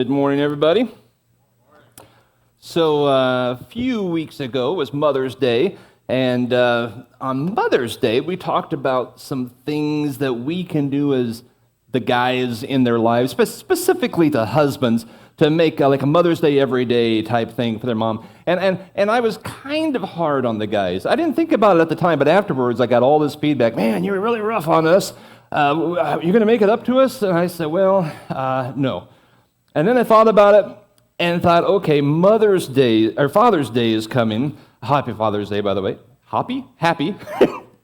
Good morning, everybody. So a few weeks ago was Mother's Day, and on Mother's Day, we talked about some things that we can do as the guys in their lives, specifically to husbands, to make like a Mother's Day every day type thing for their mom. And I was kind of hard on the guys. I didn't think about it at the time, but afterwards I got all this feedback. Man, you were really rough on us. You're going to make it up to us? And I said, well, no. And then I thought about it and thought, okay, Mother's Day, or Father's Day is coming. Happy Father's Day, by the way. Happy? Happy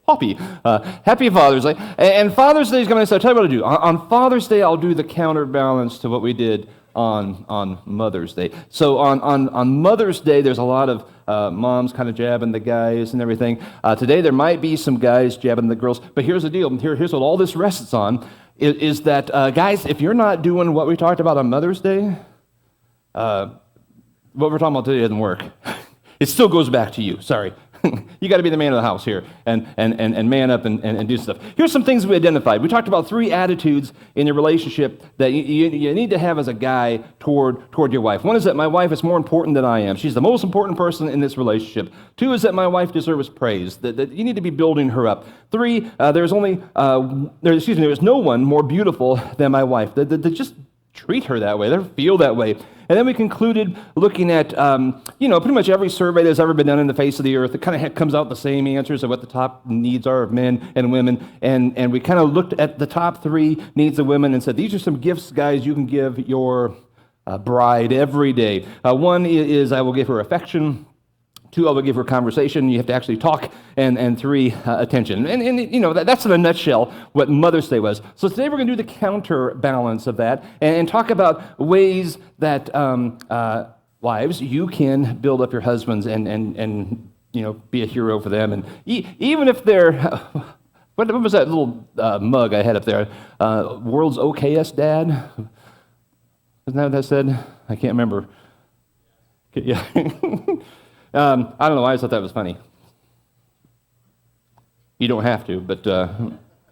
Father's Day. And Father's Day is coming, so I'll tell you what I'll do. On Father's Day, I'll do the counterbalance to what we did on Mother's Day. So on Mother's Day, there's a lot of moms kind of jabbing the guys and everything. Today, there might be some guys jabbing the girls, but here's the deal. Here's what all this rests on. Is that, guys, if you're not doing what we talked about on Mother's Day, what we're talking about today doesn't work. It still goes back to you. Sorry. You got to be the man of the house here and man up and do stuff. Here's some things we identified. We talked about 3 attitudes in your relationship that you need to have as a guy toward your wife. 1 is that my wife is more important than I am. She's the most important person in this relationship. 2 is that my wife deserves praise, that you need to be building her up. 3, there's no one more beautiful than my wife. That just treat her that way, feel that way. And then we concluded looking at, pretty much every survey that's ever been done in the face of the earth. It kind of comes out the same answers of what the top needs are of men and women. And we kind of looked at the top 3 needs of women and said, these are some gifts, guys, you can give your bride every day. 1 is I will give her affection. 2, I will give her conversation. You have to actually talk. And 3, attention. And that's in a nutshell what Mother's Day was. So today we're going to do the counterbalance of that and talk about ways that wives, you can build up your husbands and be a hero for them. And even if they're, what was that little mug I had up there? World's okayest dad? Isn't that what that said? I can't remember. Yeah. I don't know why I thought that was funny. You don't have to, but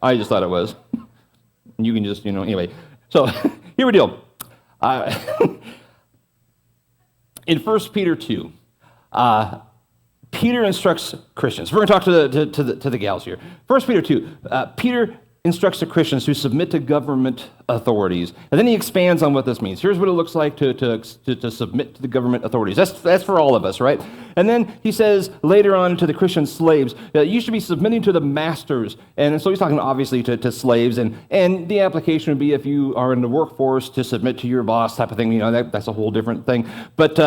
I just thought it was. You can just, anyway. So here we go. In 1 Peter 2, Peter instructs Christians. We're going to talk to the gals here. 1 Peter 2, Peter instructs the Christians to submit to government authorities. And then he expands on what this means. Here's what it looks like to submit to the government authorities. That's for all of us, right? And then he says later on to the Christian slaves, you should be submitting to the masters. And so he's talking obviously to slaves. And the application would be if you are in the workforce to submit to your boss type of thing. That's a whole different thing. But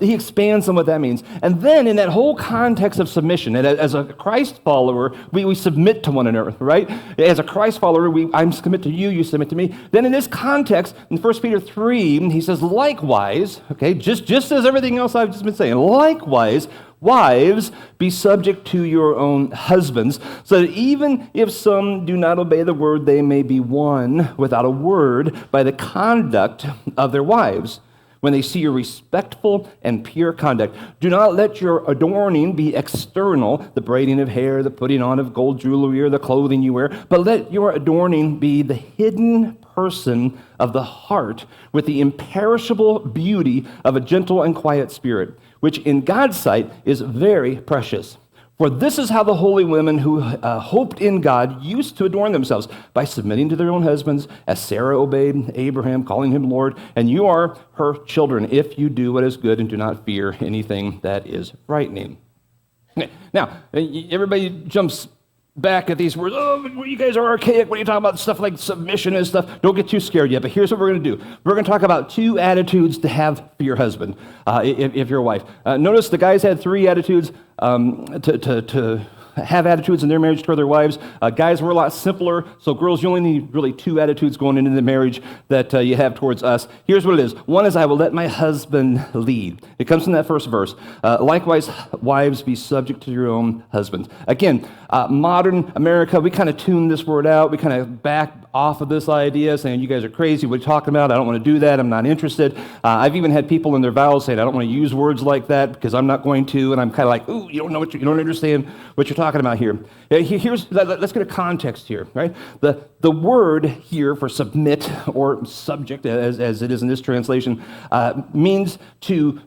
he expands on what that means. And then in that whole context of submission, and as a Christ follower, we submit to one another, right? As a Christ follower, I submit to you, you submit to me. Then in this context, in 1 Peter 3, he says, likewise, okay, just as everything else I've just been saying, likewise, wives, be subject to your own husbands, so that even if some do not obey the word, they may be won without a word by the conduct of their wives, when they see your respectful and pure conduct. Do not let your adorning be external, the braiding of hair, the putting on of gold jewelry, or the clothing you wear, but let your adorning be the hidden person of the heart, with the imperishable beauty of a gentle and quiet spirit, which in God's sight is very precious. For this is how the holy women who hoped in God used to adorn themselves, by submitting to their own husbands, as Sarah obeyed Abraham, calling him Lord. And you are her children, if you do what is good and do not fear anything that is frightening. Now, everybody jumps back at these words. Oh, you guys are archaic. What are you talking about? Stuff like submission and stuff. Don't get too scared yet. But here's what we're going to do. We're going to talk about 2 attitudes to have for your husband, if you're a wife. Notice the guys had 3 attitudes to have attitudes in their marriage toward their wives. Guys were a lot simpler, so girls, you only need really 2 attitudes going into the marriage that you have towards us. Here's what it is. 1 is, I will let my husband lead. It comes from that first verse. Likewise, wives, be subject to your own husbands. Again, modern America, we kind of tune this word out. We kind of back off of this idea, saying, you guys are crazy. What are you talking about? I don't want to do that. I'm not interested. I've even had people in their vows saying, I don't want to use words like that because I'm not going to. And I'm kind of like, ooh, you don't understand what you're talking talking about here? Let's get a context here, right? The word here for submit or subject, as it is in this translation, means to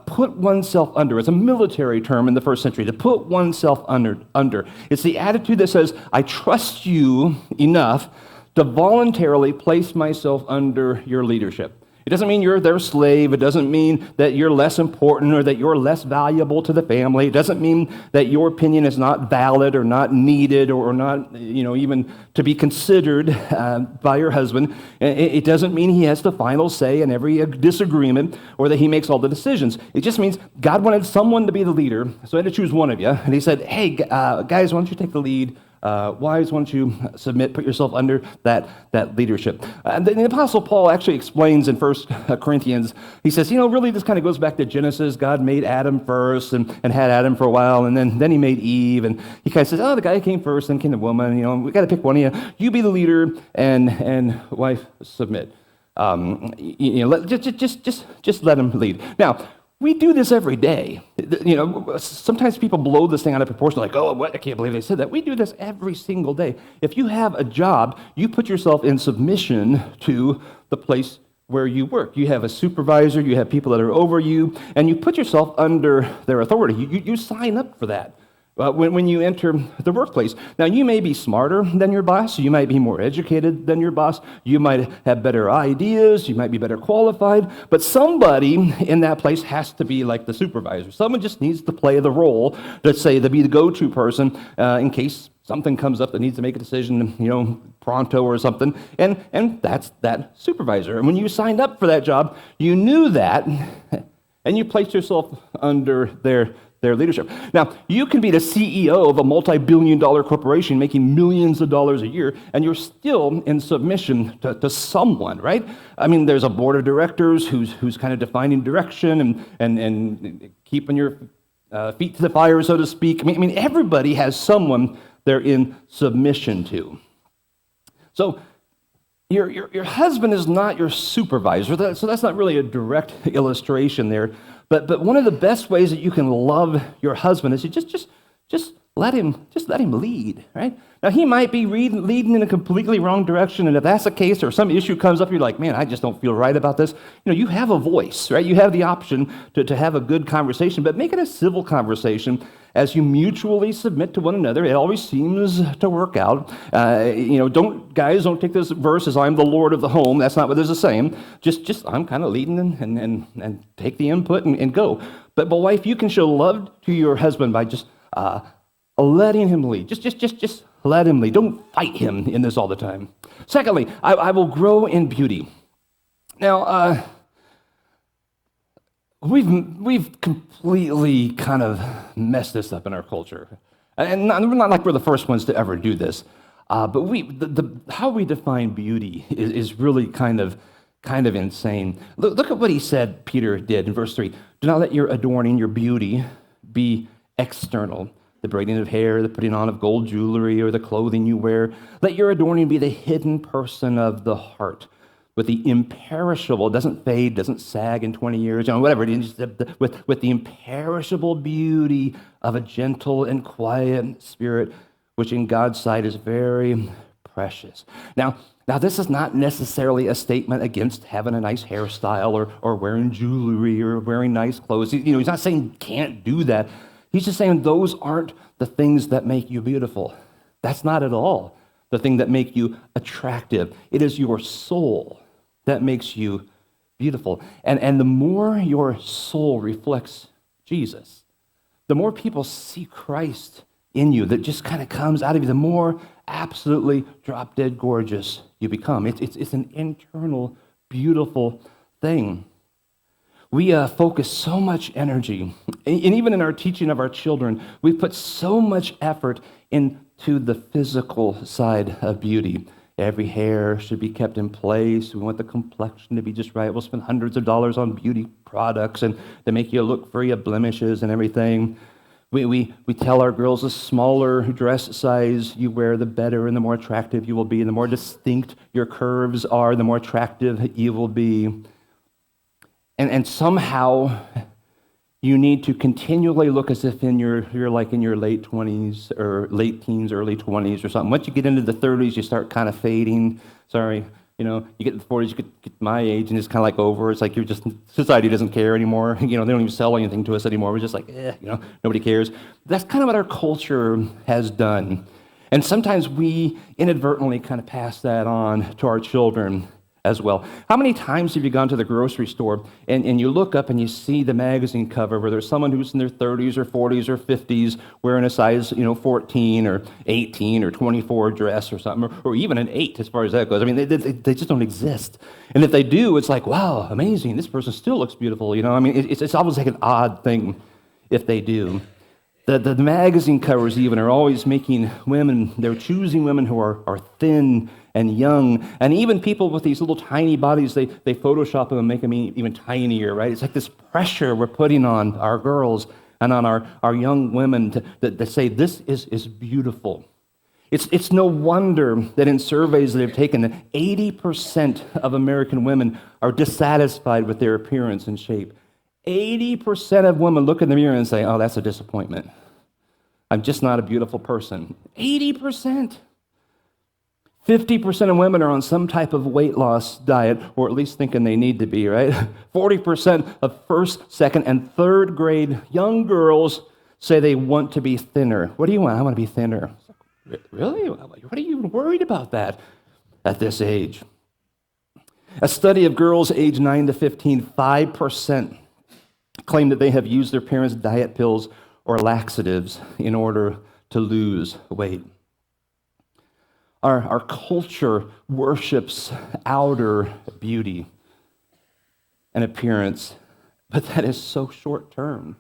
put oneself under. It's a military term in the first century, to put oneself under. It's the attitude that says, I trust you enough to voluntarily place myself under your leadership. It doesn't mean you're their slave. It doesn't mean that you're less important or that you're less valuable to the family. It doesn't mean that your opinion is not valid or not needed or not, even to be considered by your husband. It doesn't mean he has the final say in every disagreement or that he makes all the decisions. It just means God wanted someone to be the leader, so he had to choose one of you. And he said, hey, guys, why don't you take the lead? Wives, why don't you submit, put yourself under that leadership? And the Apostle Paul actually explains in 1 Corinthians, he says, really this kind of goes back to Genesis. God made Adam first and had Adam for a while, and then he made Eve, and he kind of says, the guy came first, then came the woman, we got to pick one of you. You be the leader, and wife, submit. Just let him lead. Now, we do this every day. Sometimes people blow this thing out of proportion, like, oh, what? I can't believe they said that. We do this every single day. If you have a job, you put yourself in submission to the place where you work. You have a supervisor, you have people that are over you, and you put yourself under their authority. You sign up for that. When you enter the workplace. Now, you may be smarter than your boss. You might be more educated than your boss. You might have better ideas. You might be better qualified. But somebody in that place has to be like the supervisor. Someone just needs to play the role, let's say, to be the go-to person in case something comes up that needs to make a decision, pronto or something. And that's that supervisor. And when you signed up for that job, you knew that, and you placed yourself under their leadership. Now, you can be the CEO of a multi-billion-dollar corporation making millions of dollars a year, and you're still in submission to someone, right? I mean, there's a board of directors who's kind of defining direction and keeping your feet to the fire, so to speak. I mean, everybody has someone they're in submission to. So, your husband is not your supervisor, so that's not really a direct illustration there. But one of the best ways that you can love your husband is you just let him lead, right? Now, he might be leading in a completely wrong direction, and if that's the case, or some issue comes up, you're like, man, I just don't feel right about this. You have a voice, right? You have the option to have a good conversation, but make it a civil conversation as you mutually submit to one another. It always seems to work out. Don't take this verse as I'm the Lord of the home. That's not what this is saying. Just I'm kind of leading and take the input and go. But wife, you can show love to your husband by just letting him lead. Just let him lead. Don't fight him in this all the time. Secondly, I will grow in beauty. Now, we've completely kind of messed this up in our culture, and we're not like we're the first ones to ever do this. But how we define beauty is really kind of insane. Look at what he said. Peter did in verse 3. Do not let your adorning, your beauty, be external. The braiding of hair, the putting on of gold jewelry, or the clothing you wear. Let your adorning be the hidden person of the heart, with the imperishable, doesn't fade, doesn't sag in 20 years, whatever it is, with the imperishable beauty of a gentle and quiet spirit, which in God's sight is very precious. Now this is not necessarily a statement against having a nice hairstyle or wearing jewelry or wearing nice clothes. He's not saying you can't do that. He's just saying those aren't the things that make you beautiful. That's not at all the thing that make you attractive. It is your soul that makes you beautiful. And the more your soul reflects Jesus, the more people see Christ in you that just kind of comes out of you, the more absolutely drop-dead gorgeous you become. It's an internal, beautiful thing. We focus so much energy, and even in our teaching of our children, we put so much effort into the physical side of beauty. Every hair should be kept in place. We want the complexion to be just right. We'll spend hundreds of dollars on beauty products and to make you look free of blemishes and everything. We tell our girls the smaller dress size you wear, the better and the more attractive you will be. And the more distinct your curves are, the more attractive you will be. And somehow You need to continually look as if you're like in your late 20s or late teens, early 20s or something. Once you get into the 30s, you start kind of fading. Sorry. You get in the 40s, you get my age, and it's kind of like over. It's like society doesn't care anymore. They don't even sell anything to us anymore. We're just like, nobody cares. That's kind of what our culture has done. And sometimes we inadvertently kind of pass that on to our children as well. How many times have you gone to the grocery store and you look up and you see the magazine cover where there's someone who's in their 30s or 40s or 50s wearing a size 14 or 18 or 24 dress or something, or even an 8 as far as that goes. I mean, they just don't exist. And if they do, it's like, wow, amazing, this person still looks beautiful. I mean, it's always like an odd thing if they do. The magazine covers even are always making women, they're choosing women who are thin and young, and even people with these little tiny bodies, they Photoshop them and make them even tinier, right? It's like this pressure we're putting on our girls and on our young women to say, this is beautiful. It's no wonder that in surveys that they've taken, that 80% of American women are dissatisfied with their appearance and shape. 80% of women look in the mirror and say, oh, that's a disappointment. I'm just not a beautiful person. 80%. 50% of women are on some type of weight loss diet, or at least thinking they need to be, right? 40% of first, second, and third grade young girls say they want to be thinner. What do you want? I want to be thinner. Really? What are you even worried about that at this age? A study of girls aged 9 to 15, 5% claim that they have used their parents' diet pills or laxatives in order to lose weight. Our culture worships outer beauty and appearance, but that is so short-term.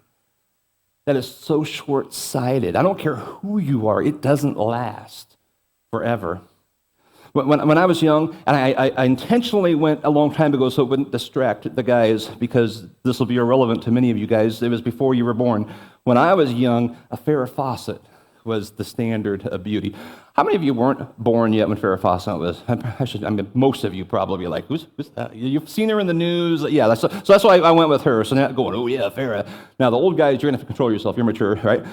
That is so short-sighted. I don't care who you are, it doesn't last forever. When I was young, and I intentionally went a long time ago so it wouldn't distract the guys, because this will be irrelevant to many of you guys. It was before you were born. When I was young, a Farrah Fawcett was the standard of beauty. How many of you weren't born yet when Farrah Fawcett was? Most of you probably are like, who's that? You've seen her in the news. Yeah, so that's why I went with her. So now going, oh yeah, Farrah. Now the old guys, you're going to have to control yourself. You're mature, right?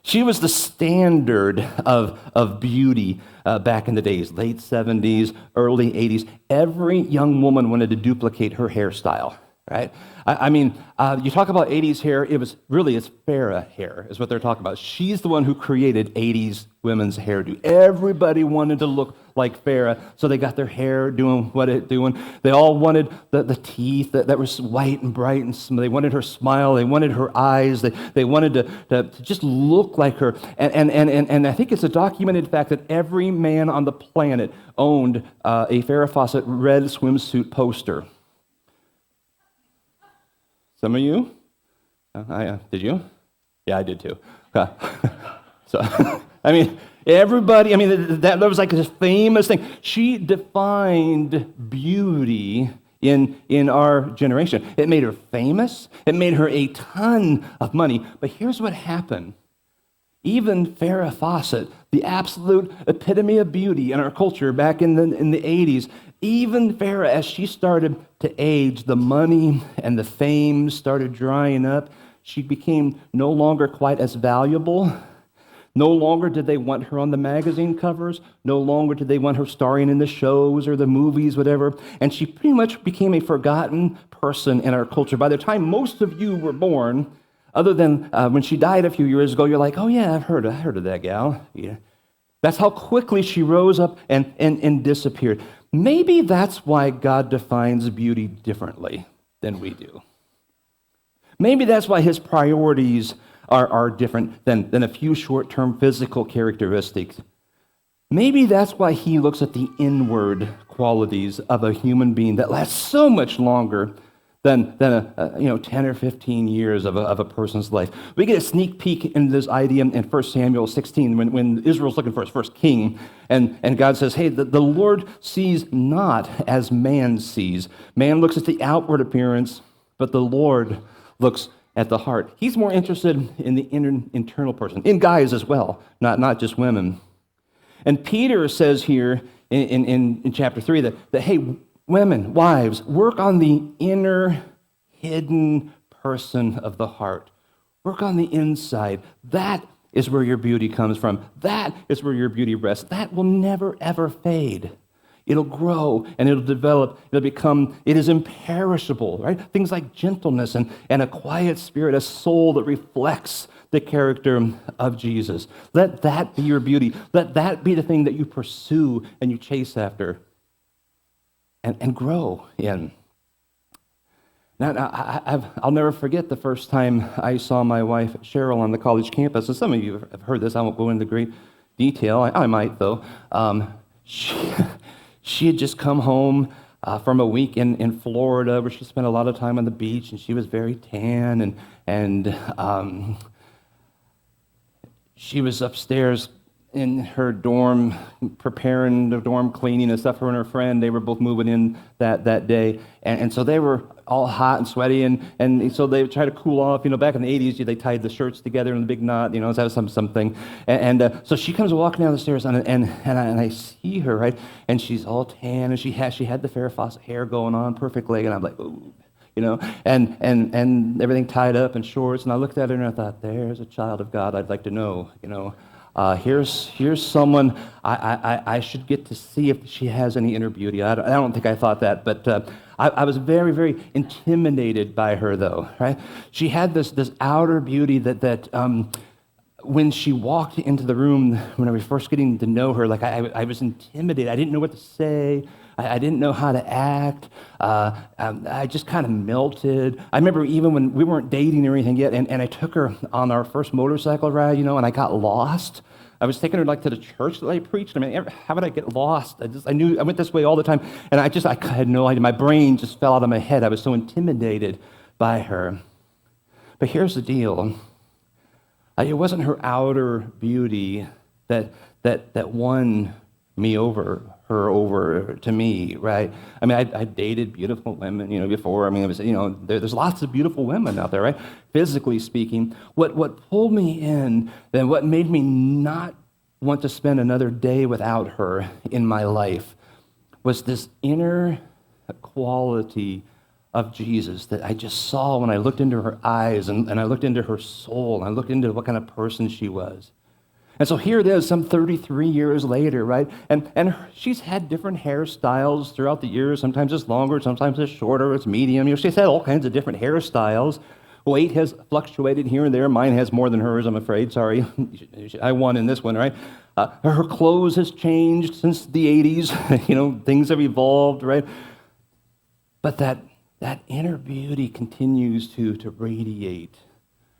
She was the standard of beauty back in the days, late 70s, early 80s. Every young woman wanted to duplicate her hairstyle, right? You talk about 80s hair, it's Farrah hair is what they're talking about. She's the one who created 80s women's hairdo. Everybody wanted to look like Farrah, so they got their hair doing what it's doing. They all wanted the teeth that was white and bright, and they wanted her smile, they wanted her eyes, they wanted to just look like her. And I think it's a documented fact that every man on the planet owned a Farrah Fawcett red swimsuit poster. Some of you? Did you? Yeah, I did too. So, everybody, that was like this famous thing. She defined beauty in our generation. It made her famous. It made her a ton of money. But here's what happened. Even Farrah Fawcett, the absolute epitome of beauty in our culture back in the 80s, even Farrah, as she started to age, the money and the fame started drying up. She became no longer quite as valuable. No longer did they want her on the magazine covers. No longer did they want her starring in the shows or the movies, whatever. And she pretty much became a forgotten person in our culture. By the time most of you were born, other than when she died a few years ago, you're like, oh yeah, I've heard of that gal. Yeah. That's how quickly she rose up and disappeared. Maybe that's why God defines beauty differently than we do. Maybe that's why his priorities are different than a few short-term physical characteristics. Maybe that's why he looks at the inward qualities of a human being that lasts so much longer than 10 or 15 years of a person's life. We get a sneak peek into this idea in 1 Samuel 16 when Israel's looking for his first king, and God says, hey, the Lord sees not as man sees. Man looks at the outward appearance, but the Lord looks at the heart. He's more interested in the internal person, in guys as well, not just women. And Peter says here in chapter 3 that hey, women, wives, work on the inner hidden person of the heart. Work on the inside. That is where your beauty comes from. That is where your beauty rests. That will never, ever fade. It'll grow and it'll develop. It is imperishable, right? Things like gentleness and a quiet spirit, a soul that reflects the character of Jesus. Let that be your beauty. Let that be the thing that you pursue and you chase after and grow in. Now, I'll never forget the first time I saw my wife, Cheryl, on the college campus. And some of you have heard this. I won't go into great detail. I might, though. She had just come home from a week in Florida where she spent a lot of time on the beach, and she was very tan, and she was upstairs in her dorm, preparing the dorm cleaning and stuff. Her and her friend, they were both moving in that day. And so they were all hot and sweaty, and so they would try to cool off. Back in the 80s, they tied the shirts together in a big knot, so that was something. So she comes walking down the stairs, and I see her, right? And she's all tan, and she had the Farrah Fawcett hair going on perfectly, and I'm like, ooh. And everything tied up in shorts. And I looked at her and I thought, there's a child of God I'd like to know, here's someone I should get to see if she has any inner beauty. I don't think I thought that, but I was very, very intimidated by her, though, right? She had this outer beauty that when she walked into the room, when I was first getting to know her, like I was intimidated. I didn't know what to say. I didn't know how to act. I just kind of melted. I remember even when we weren't dating or anything yet, and I took her on our first motorcycle ride, and I got lost. I was taking her to the church that I preached. I mean, how would I get lost? I knew I went this way all the time, and I had no idea. My brain just fell out of my head. I was so intimidated by her. But here's the deal. It wasn't her outer beauty that won me over to me, right? I mean, I dated beautiful women, before. I mean, it was, there's lots of beautiful women out there, right? Physically speaking, what pulled me in, and what made me not want to spend another day without her in my life, was this inner quality of Jesus that I just saw when I looked into her eyes, and I looked into her soul, and I looked into what kind of person she was. And so here it is, some 33 years later, right? And she's had different hairstyles throughout the years. Sometimes it's longer, sometimes it's shorter, it's medium. She's had all kinds of different hairstyles. Weight has fluctuated here and there. Mine has more than hers, I'm afraid. Sorry. I won in this one, right? Her clothes has changed since the 80s. Things have evolved, right? But that inner beauty continues to radiate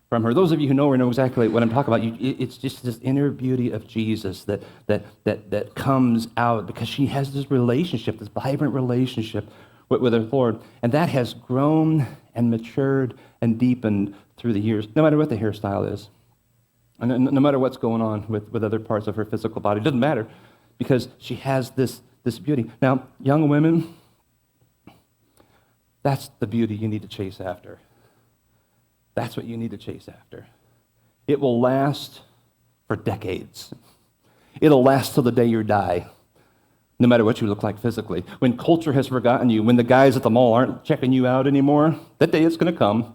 from her. Those of you who know her know exactly what I'm talking about. It's just this inner beauty of Jesus that comes out because she has this relationship, this vibrant relationship with her Lord. And that has grown and matured and deepened through the years, no matter what the hairstyle is. And no matter what's going on with other parts of her physical body. It doesn't matter because she has this beauty. Now, young women, that's the beauty you need to chase after. That's what you need to chase after. It will last for decades. It'll last till the day you die, no matter what you look like physically. When culture has forgotten you, when the guys at the mall aren't checking you out anymore, that day is going to come.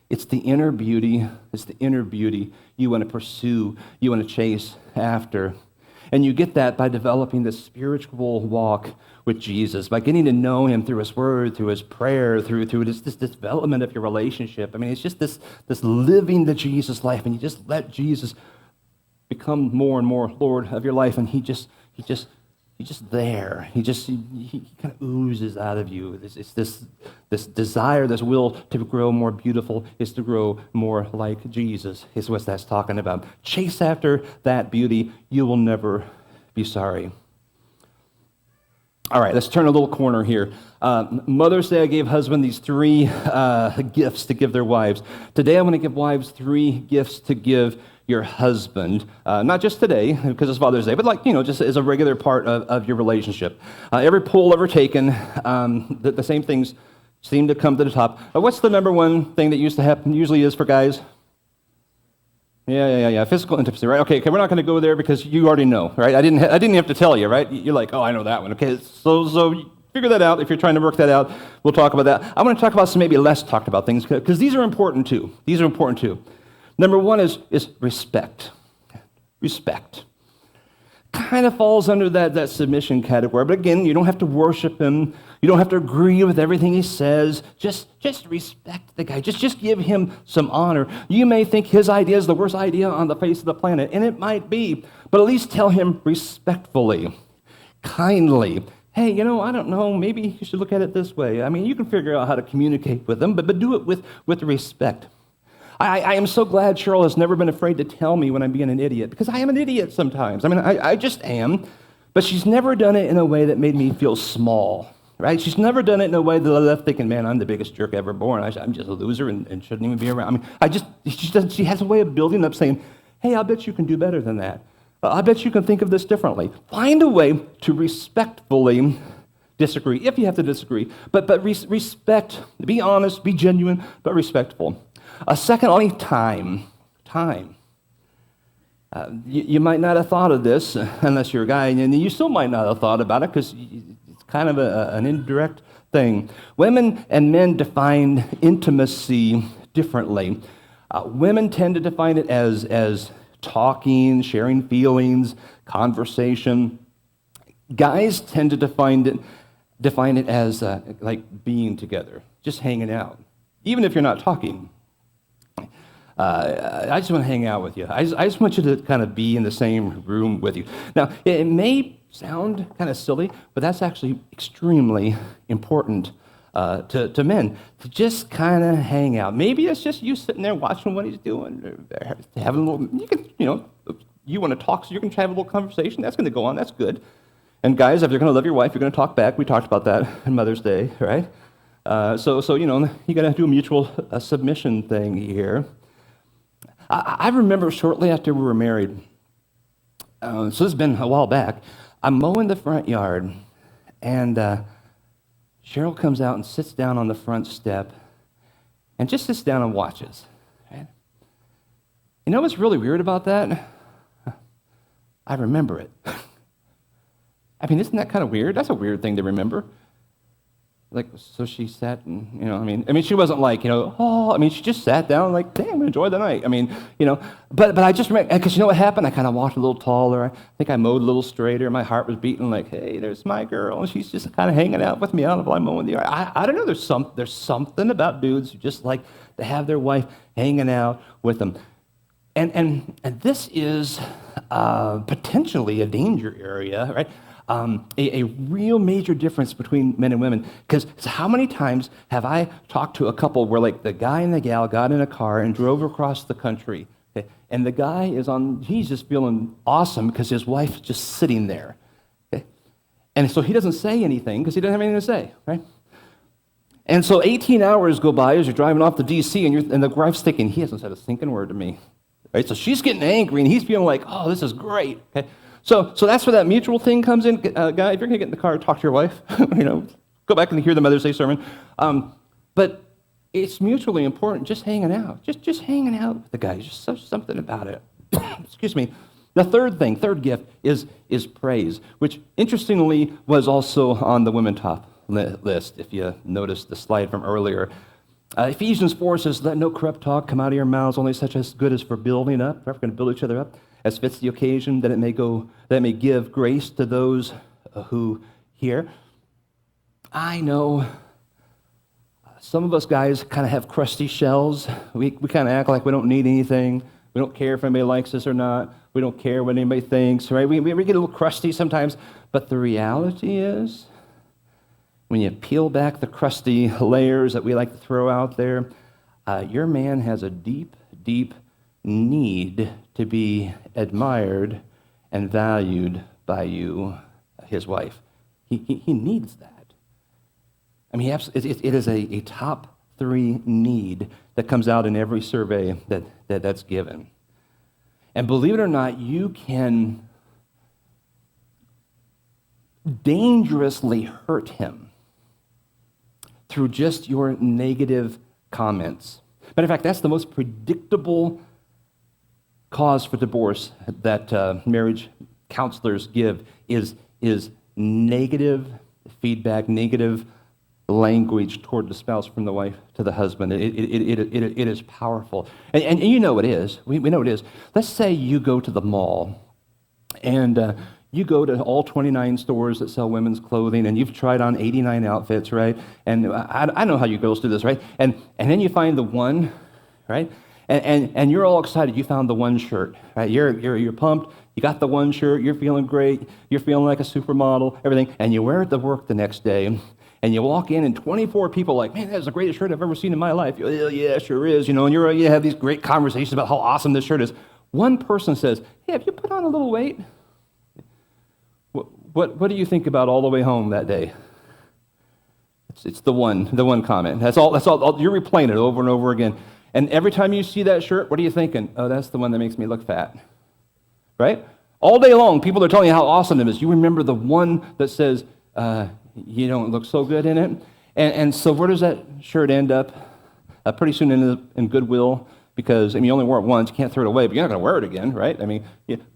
It's the inner beauty. It's the inner beauty you want to pursue, you want to chase after. And you get that by developing this spiritual walk with Jesus, by getting to know him through his word, through his prayer, through this development of your relationship. I mean, it's just this living the Jesus life, and you just let Jesus become more and more Lord of your life, and he's just there. He kind of oozes out of you. It's this desire, this will to grow more beautiful, is to grow more like Jesus, is what that's talking about. Chase after that beauty. You will never be sorry. All right, let's turn a little corner here. Mother's Day, I gave husband these 3 gifts to give their wives. Today, I want to give wives 3 gifts to give your husband, not just today, because it's Father's Day, but just as a regular part of your relationship. Every poll ever taken, the same things seem to come to the top. What's the number one thing that used to happen, usually is for guys? Yeah. Physical intimacy, right? Okay, we're not going to go there because you already know, right? I didn't have to tell you, right? You're like, oh, I know that one. Okay, so figure that out. If you're trying to work that out, we'll talk about that. I want to talk about some maybe less talked about things because these are important too. These are important too. Number one is respect. Respect. Kind of falls under that submission category. But again, you don't have to worship him. You don't have to agree with everything he says. Just respect the guy. Just give him some honor. You may think his idea is the worst idea on the face of the planet, and it might be, but at least tell him respectfully, kindly. Hey, I don't know, maybe you should look at it this way. I mean, you can figure out how to communicate with them, but do it with respect. I am so glad Cheryl has never been afraid to tell me when I'm being an idiot, because I am an idiot sometimes. I mean, I just am, but she's never done it in a way that made me feel small, right? She's never done it in a way that I left thinking, man, I'm the biggest jerk ever born. I'm just a loser and shouldn't even be around. I mean, she has a way of building up saying, hey, I bet you can do better than that. I bet you can think of this differently. Find a way to respectfully disagree, if you have to disagree, but respect, be honest, be genuine, but respectful. Secondly, time. You might not have thought of this unless you're a guy, and you still might not have thought about it because it's kind of an indirect thing. Women and men define intimacy differently. Women tend to define it as talking, sharing feelings, conversation. Guys tend to define it as like being together, just hanging out, even if you're not talking. I just want to hang out with you. I just want you to kind of be in the same room with you. Now, it may sound kind of silly, but that's actually extremely important to men, to just kind of hang out. Maybe it's just you sitting there watching what he's doing, having a little, you want to talk, so you can have a little conversation. That's going to go on. That's good. And guys, if you're going to love your wife, you're going to talk back. We talked about that on Mother's Day, right? So you got to do a mutual submission thing here. I remember shortly after we were married, so this has been a while back, I'm mowing the front yard, and Cheryl comes out and sits down on the front step and just sits down and watches. Right? You know what's really weird about that? I remember it. I mean, isn't that kind of weird? That's a weird thing to remember. Like, so she sat and, I mean, she wasn't like, she just sat down like, damn, enjoy the night. I mean, but I just remember, because you know what happened? I kind of walked a little taller. I think I mowed a little straighter. My heart was beating like, hey, there's my girl. And she's just kind of hanging out with me out while I'm mowing the yard. I don't know, there's something about dudes who just like to have their wife hanging out with them. And this is potentially a danger area, right? A real major difference between men and women. Because how many times have I talked to a couple where like the guy and the gal got in a car and drove across the country, okay, and the guy he's just feeling awesome because his wife's just sitting there. Okay? And so he doesn't say anything because he doesn't have anything to say, right? And so 18 hours go by as you're driving off to D.C. and the wife's thinking, he hasn't said a stinking word to me. Right? So she's getting angry and he's feeling like, oh, this is great. Okay? So that's where that mutual thing comes in. Guy, if you're going to get in the car, talk to your wife. Go back and hear the Mother's Day sermon. But it's mutually important, just hanging out. Just hanging out with the guy. Just something about it. Excuse me. The third gift is praise, which interestingly was also on the women top list, if you noticed the slide from earlier. Ephesians 4 says, let no corrupt talk come out of your mouths, only such as good as for building up. We're going to build each other up as fits the occasion, that it may give grace to those who hear. I know some of us guys kind of have crusty shells. We kind of act like we don't need anything. We don't care if anybody likes us or not. We don't care what anybody thinks, right? We get a little crusty sometimes. But the reality is, when you peel back the crusty layers that we like to throw out there, your man has a deep, deep need to be admired and valued by you, his wife. He needs that. I mean, it is a top 3 need that comes out in every survey that's given. And believe it or not, you can dangerously hurt him through just your negative comments. Matter of fact, that's the most predictable cause for divorce that marriage counselors give is negative feedback, negative language toward the spouse from the wife to the husband. It is powerful. And you know it is. We know it is. Let's say you go to the mall and you go to all 29 stores that sell women's clothing and you've tried on 89 outfits, right? And I know how you girls do this, right? And then you find the one, right? And you're all excited. You found the one shirt, right? You're pumped. You got the one shirt. You're feeling great. You're feeling like a supermodel, everything. And you wear it to work the next day. And you walk in, and 24 people are like, man, that's the greatest shirt I've ever seen in my life. Yeah, sure is. And you have these great conversations about how awesome this shirt is. One person says, hey, have you put on a little weight? What do you think about all the way home that day? It's the one comment. That's all. You're replaying it over and over again. And every time you see that shirt, what are you thinking? Oh, that's the one that makes me look fat. Right? All day long, people are telling you how awesome it is. You remember the one that says, you don't look so good in it. And so where does that shirt end up? Pretty soon in Goodwill, because you only wore it once, you can't throw it away, but you're not going to wear it again, right?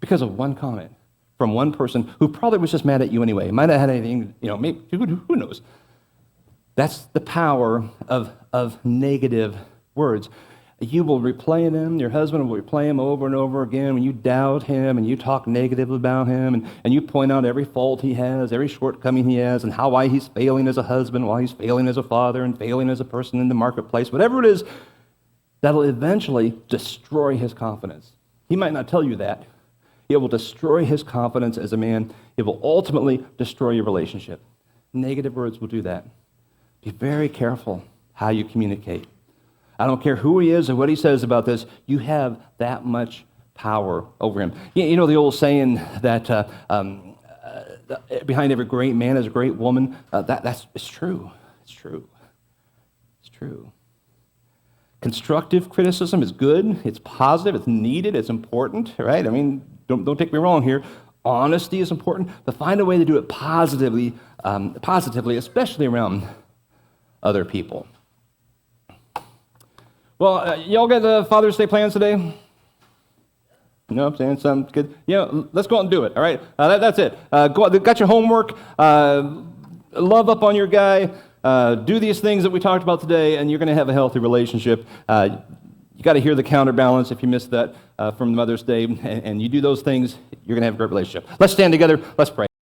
Because of one comment from one person who probably was just mad at you anyway. Might have had anything, maybe, who knows? That's the power of negative words. You will replay them, your husband will replay them over and over again when you doubt him and you talk negative about him and you point out every fault he has, every shortcoming he has, and why he's failing as a husband, why he's failing as a father, and failing as a person in the marketplace. Whatever it is, that'll eventually destroy his confidence. He might not tell you that. It will destroy his confidence as a man. It will ultimately destroy your relationship. Negative words will do that. Be very careful how you communicate. I don't care who he is or what he says about this, you have that much power over him. You know the old saying that behind every great man is a great woman? It's true. It's true. It's true. Constructive criticism is good, it's positive, it's needed, it's important, right? Don't take me wrong here. Honesty is important, but find a way to do it positively, especially around other people. Well, y'all got the Father's Day plans today? No, I'm saying something good. Let's go out and do it, all right? That's it. Go out, got your homework, love up on your guy, do these things that we talked about today, and you're going to have a healthy relationship. You got to hear the counterbalance if you missed that from Mother's Day, and you do those things, you're going to have a great relationship. Let's stand together. Let's pray.